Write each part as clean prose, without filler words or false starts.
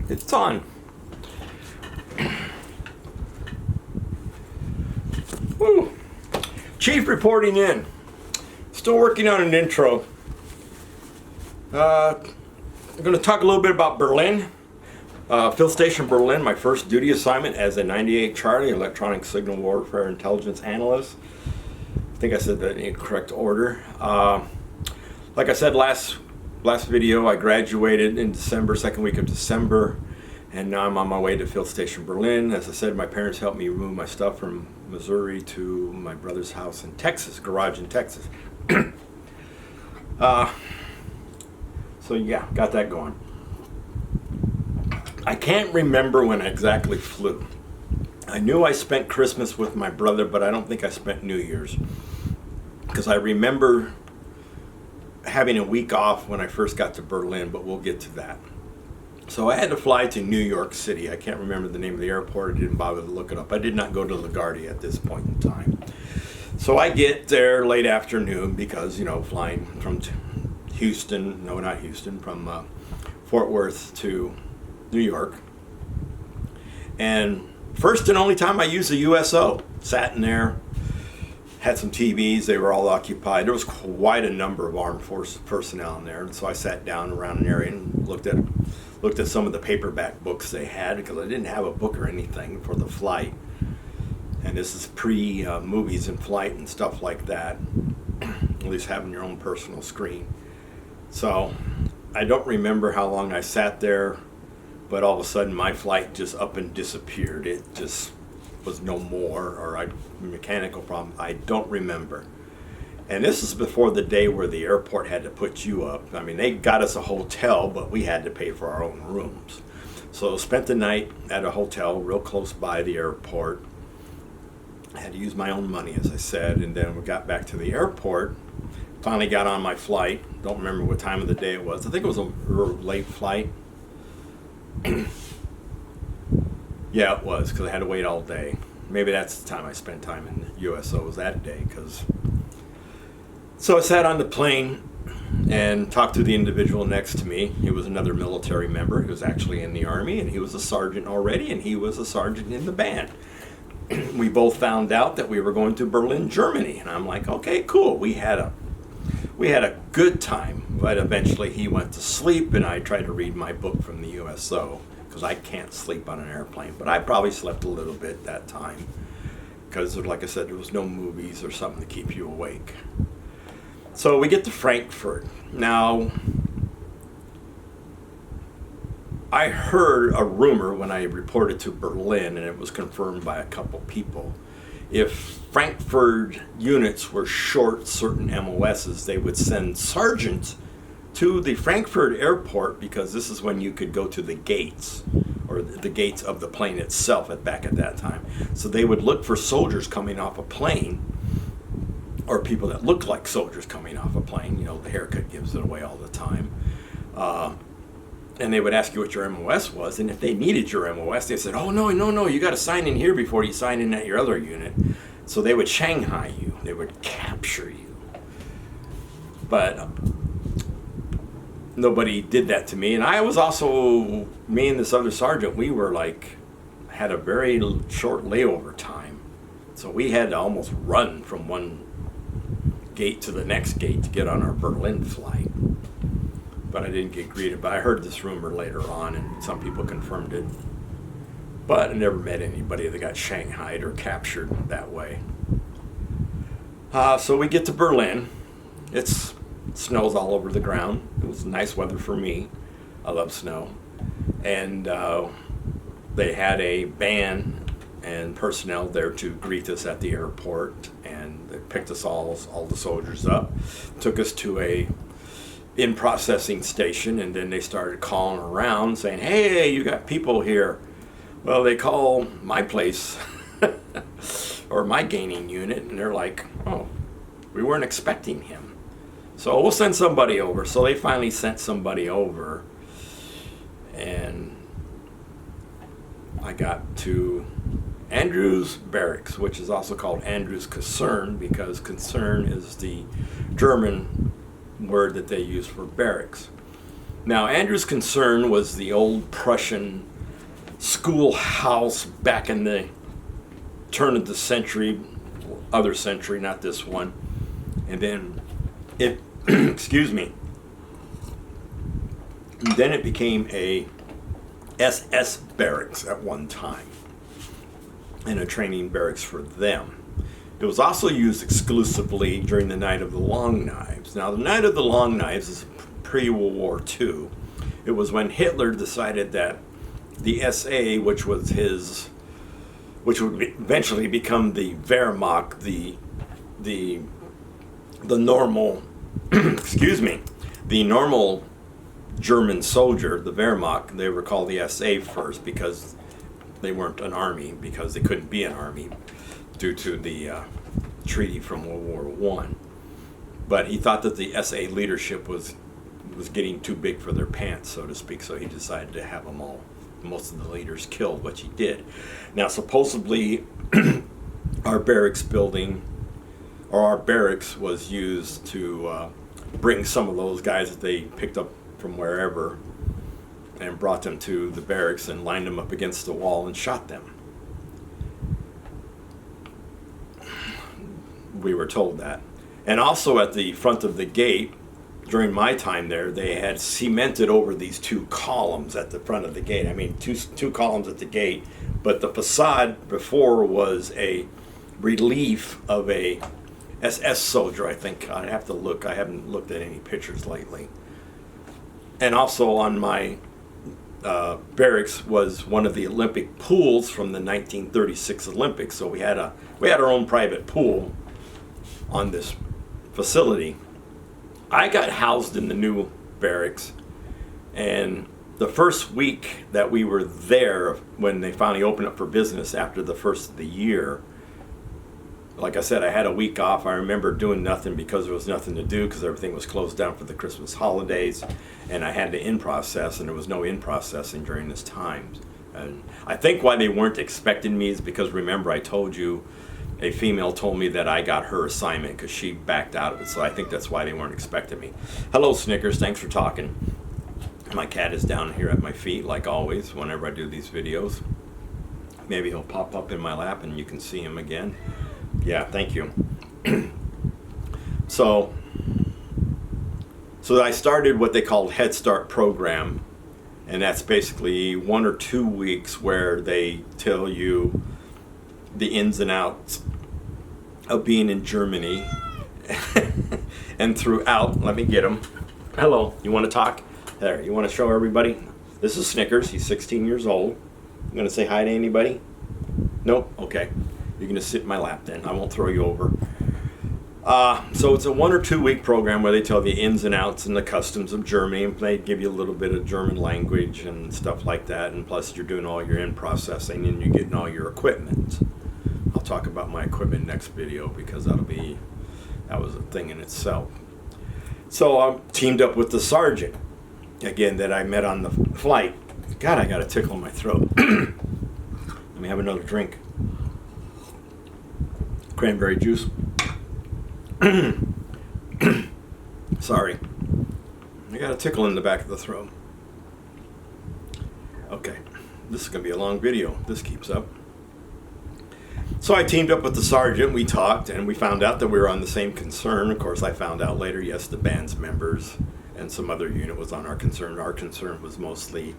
It's on. Woo. Chief reporting in. Still working on an intro. I'm going to talk a little bit about Berlin. Field Station Berlin, my first duty assignment as a 98 Charlie Electronic Signal Warfare Intelligence Analyst. I think I said that in the correct order. Like I said last video, I graduated in December, second week of December, and now I'm on my way to Field Station Berlin. As I said, my parents helped me move my stuff from Missouri to my brother's house in Texas, garage in Texas. So yeah, got that going. I can't remember when I exactly flew. I knew I spent Christmas with my brother, but I don't think I spent New Year's, because I remember having a week off when I first got to Berlin, but we'll get to that. So I had to fly to New York City. I can't remember the name of the airport. I didn't bother to look it up. I did not go to LaGuardia at this point in time. So I get there late afternoon because, you know, flying from Houston, no, not Houston, from Fort Worth to New York. And first and only time I used the USO. Sat in there, had some TVs, they were all occupied. There was quite a number of armed forces personnel in there, and so I sat down around an area and looked at some of the paperback books they had, because I didn't have a book or anything for the flight. And this is pre-movies in flight and stuff like that, at least having your own personal screen. So I don't remember how long I sat there, but all of a sudden my flight just up and disappeared. It just was no more, or mechanical problem. I don't remember. And this is before the day where the airport had to put you up. I mean, they got us a hotel, but we had to pay for our own rooms. So spent the night at a hotel real close by the airport. I had to use my own money, as I said, and then we got back to the airport. Finally got on my flight. Don't remember what time of the day it was. I think it was a late flight. Yeah, it was, because I had to wait all day. Maybe that's the time I spent time in the USO, was that day. So I sat on the plane and talked to the individual next to me. He was another military member. He was actually in the Army, and he was a sergeant already, and he was a sergeant in the band. We both found out that we were going to Berlin, Germany, and I'm like, okay, cool. We had a good time, but eventually he went to sleep, and I tried to read my book from the USO, because I can't sleep on an airplane, but I probably slept a little bit that time, because like I said, there was no movies or something to keep you awake. So we get to Frankfurt. Now, I heard a rumor when I reported to Berlin, and it was confirmed by a couple people. If Frankfurt units were short certain MOSs, they would send sergeants to the Frankfurt airport, because this is when you could go to the gates, or the gates of the plane itself back at that time. So they would look for soldiers coming off a plane, or people that looked like soldiers coming off a plane. You know, the haircut gives it away all the time. And they would ask you what your MOS was, and if they needed your MOS, they said, oh, no, you got to sign in here before you sign in at your other unit. So they would Shanghai you. They would capture you. But nobody did that to me. And I was also, me and this other sergeant, we were had a very short layover time. So we had to almost run from one gate to the next gate to get on our Berlin flight. But I didn't get greeted. But I heard this rumor later on, and some people confirmed it. But I never met anybody that got shanghaied or captured that way. So we get to Berlin. It snows all over the ground. It was nice weather for me. I love snow. And they had a band and personnel there to greet us at the airport, and they picked us all the soldiers up, took us to a in-processing station, and then they started calling around saying, hey, you got people here. Well, they call my place or my gaining unit, and they're like, oh, we weren't expecting him, so we'll send somebody over. So they finally sent somebody over, and I got to Andrews Barracks, which is also called Andrews Kaserne, because Kaserne is the German word that they use for barracks. Now, Andrew's concern was the old Prussian schoolhouse back in the turn of the century, other century, not this one. And then it, excuse me, and then it became a SS barracks at one time, and a training barracks for them. It was also used exclusively during the Night of the Long Knives. Now, the Night of the Long Knives is pre-World War II. It was when Hitler decided that the SA, which would eventually become the Wehrmacht, the normal, excuse me, the normal German soldier, the Wehrmacht, they were called the SA first because they weren't an army, because they couldn't be an army due to the treaty from World War I. But he thought that the SA leadership was getting too big for their pants, so to speak, so he decided to have them all, most of the leaders, killed, which he did. Now, supposedly, our barracks building, or our barracks, was used to bring some of those guys that they picked up from wherever and brought them to the barracks and lined them up against the wall and shot them. We were told that. And also at the front of the gate, during my time there, they had cemented over these two columns at the front of the gate. I mean, two columns at the gate, but the facade before was a relief of a SS soldier, I think. I'd have to look. I haven't looked at any pictures lately. And also on my barracks was one of the Olympic pools from the 1936 Olympics. So we had our own private pool on this facility. I got housed in the new barracks, and the first week that we were there, when they finally opened up for business after the first of the year, like I said, I had a week off. I remember doing nothing because there was nothing to do because everything was closed down for the Christmas holidays, and I had to in-process, and there was no in-processing during this time. And I think why they weren't expecting me is because, remember, I told you a female told me that I got her assignment because she backed out of it, so I think that's why they weren't expecting me. Hello, Snickers. Thanks for talking. My cat is down here at my feet, like always, whenever I do these videos. Maybe he'll pop up in my lap and you can see him again. Yeah, thank you. So I started what they called Head Start program, and that's basically 1 or 2 weeks where they tell you the ins and outs of being in Germany and throughout. Let me get him. Hello, you want to talk? There, you want to show everybody? This is Snickers. He's 16 years old. You going to say hi to anybody? Nope? Okay. You're going to sit in my lap then. I won't throw you over. So it's a 1 or 2 week program where they tell the ins and outs and the customs of Germany, and they give you a little bit of German language and stuff like that, and plus you're doing all your in-processing and you're getting all your equipment. I'll talk about my equipment next video because that was a thing in itself. So I'm teamed up with the sergeant, again, that I met on the flight. God, I got a tickle in my throat. Let me have another drink. Cranberry juice. Sorry. I got a tickle in the back of the throat. Okay. This is going to be a long video. This keeps up. So I teamed up with the sergeant. We talked, and we found out that we were on the same concern. Of course, I found out later, yes, the band's members and some other unit was on our concern. Our concern was mostly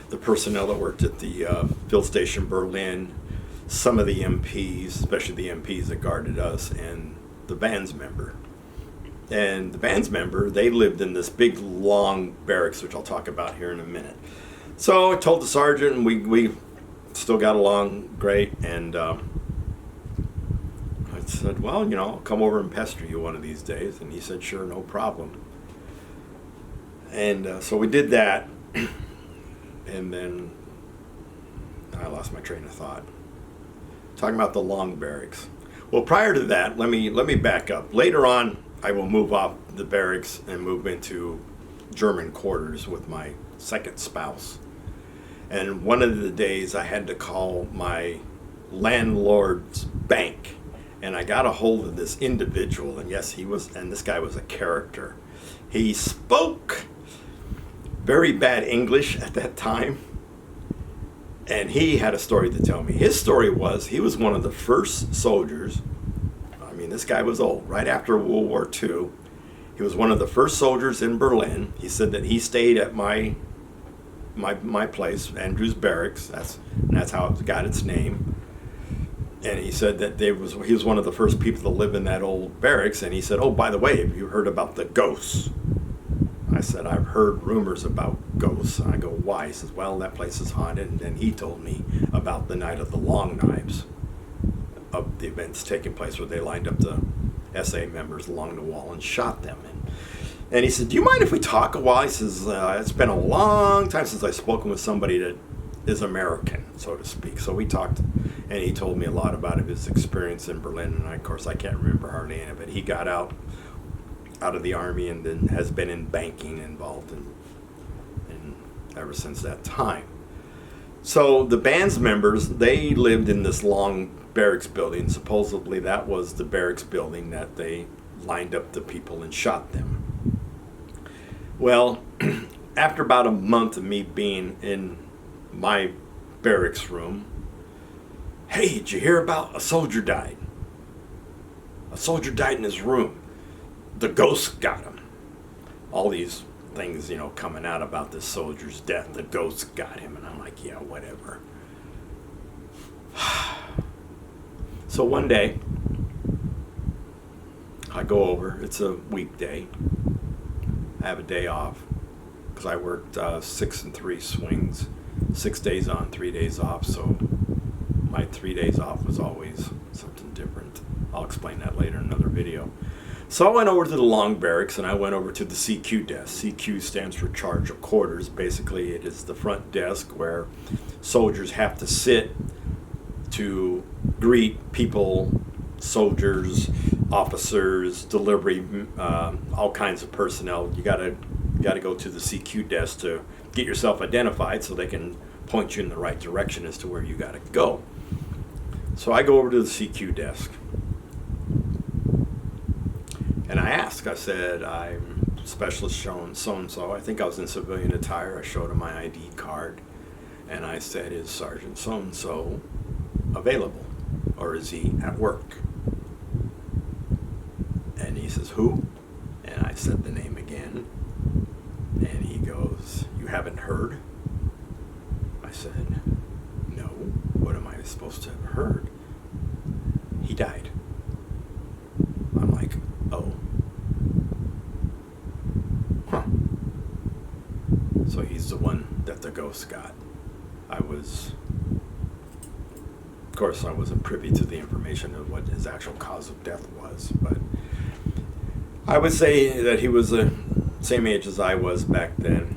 the personnel that worked at the field station Berlin, some of the MPs, especially the MPs that guarded us, and the band's member. And the band's member, they lived in this big, long barracks, which I'll talk about here in a minute. So I told the sergeant, and we still got along great, and I said, well, you know, I'll come over and pester you one of these days. And he said, sure, no problem. And so we did that, and then I lost my train of thought. Talking about the long barracks. Well, prior to that, let me back up. Later on, I will move off the barracks and move into German quarters with my second spouse. And one of the days I had to call my landlord's bank, and I got a hold of this individual, and yes, this guy was a character. He spoke very bad English at that time. And he had a story to tell me. His story was he was one of the first soldiers. I mean, this guy was old, right after World War II. He was one of the first soldiers in Berlin. He said that he stayed at my place, Andrews Barracks. That's how it got its name. And he said that he was one of the first people to live in that old barracks. And he said, "Oh, by the way, have you heard about the ghosts?" I said, "I've heard rumors about ghosts." And I go, "Why?" He says, "Well, that place is haunted." And then he told me about the night of the long knives, of the events taking place where they lined up the SA members along the wall and shot them. And he said, "Do you mind if we talk a while?" He says, "It's been a long time since I've spoken with somebody that is American, so to speak." So we talked, and he told me a lot about his experience in Berlin. And of course, I can't remember hardly any of it. He got out of the army and then has been in banking involved in ever since that time. So the band's members, they lived in this long barracks building. Supposedly that was the barracks building that they lined up the people and shot them. Well, after about a month of me being in my barracks room, "Hey, did you hear about a soldier died? A soldier died in his room. The ghosts got him." All these things, coming out about this soldier's death. The ghosts got him. And I'm like, yeah, whatever. So one day, I go over. It's a weekday. I have a day off because I worked 6 and 3 swings. 6 days on, 3 days off. So my 3 days off was always something different. I'll explain that later in another video. So I went over to the long barracks and I went over to the CQ desk. CQ stands for charge of quarters. Basically, it is the front desk where soldiers have to sit to greet people, soldiers, officers, delivery, all kinds of personnel. You gotta go to the CQ desk to get yourself identified so they can point you in the right direction as to where you gotta go. So I go over to the CQ desk. And I said, "I'm Specialist so-and-so. I think I was in civilian attire." I showed him my ID card. And I said, "Is Sergeant so-and-so available? Or is he at work?" And he says, "Who?" And I said the name again. And he goes, "You haven't heard?" I said, "No. What am I supposed to have heard?" "He died." I'm like, "Oh. Huh." So he's the one that the ghost got. Of course, I wasn't privy to the information of what his actual cause of death was, but I would say that he was the same age as I was back then,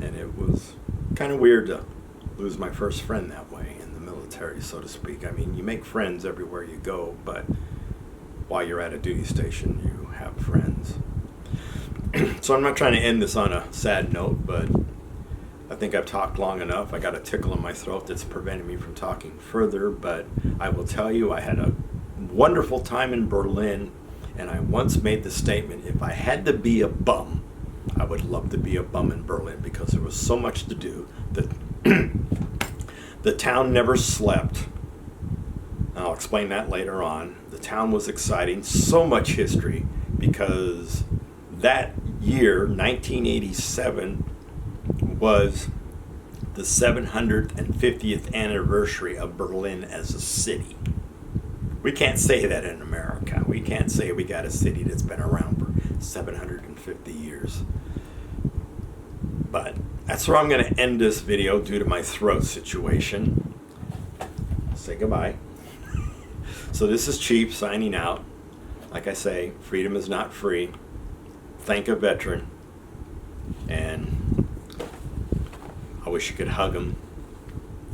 and it was kind of weird to lose my first friend that way in the military, so to speak. I mean, you make friends everywhere you go, but while you're at a duty station, you have friends. So I'm not trying to end this on a sad note, but I think I've talked long enough. I got a tickle in my throat that's preventing me from talking further, but I will tell you I had a wonderful time in Berlin, and I once made the statement, if I had to be a bum, I would love to be a bum in Berlin because there was so much to do. The town never slept. I'll explain that later on. The town was exciting, so much history, because that year, 1987, was the 750th anniversary of Berlin as a city. We can't say that in America. We can't say we got a city that's been around for 750 years. But that's where I'm going to end this video due to my throat situation. Say goodbye. So this is Chief signing out. Like I say, freedom is not free. Thank a veteran. And I wish you could hug him.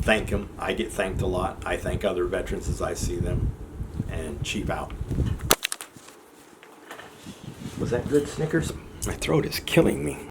Thank him. I get thanked a lot. I thank other veterans as I see them. And Chief out. Was that good, Snickers? My throat is killing me.